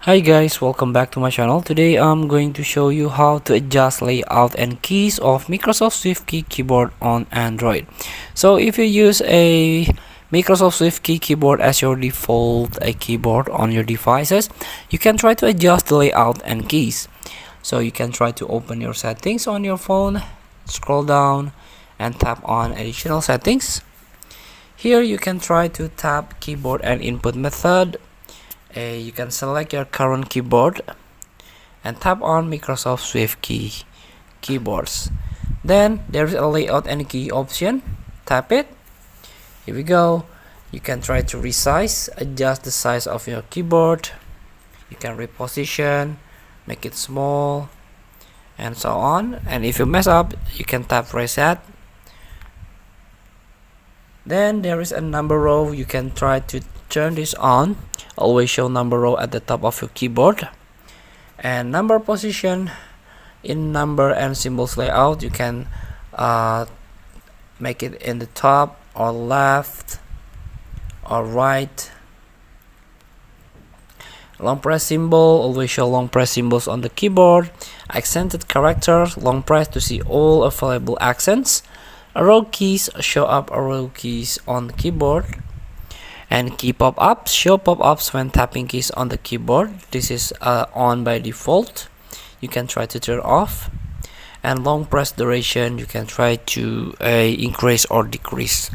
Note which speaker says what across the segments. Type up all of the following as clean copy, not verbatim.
Speaker 1: Hi guys, welcome back to my channel. Today I'm going to show you how to adjust layout and keys of Microsoft SwiftKey keyboard on Android. So if you use a Microsoft SwiftKey keyboard as your default keyboard on your devices, you can try to adjust the layout and keys. So you can try to open your settings on your phone, scroll down and tap on additional settings. Here you can try to tap keyboard and input method. You can select your current keyboard and tap on Microsoft SwiftKey keyboards. Then there is a layout and key option. Tap it. Here we go. You can try to resize, adjust the size of your keyboard. You can reposition, make it small, and so on. And if you mess up, you can tap reset. Then there is a number row. You can try to turn this on. Always show number row at the top of your keyboard. And number position in number and symbols layout, you can make it in the top or left or right. Long press symbol, always show long press symbols on the keyboard. Accented characters, long press to see all available accents. Arrow keys, show up arrow keys on the keyboard. And key pop-ups, show pop-ups when tapping keys on the keyboard. This is on by default. You can try to turn off. And long press duration, you can try to increase or decrease.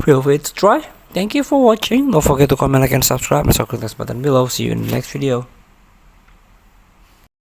Speaker 1: Feel free to try. Thank you for watching. Don't forget to comment, like, and subscribe. And click this button below. See you in the next video.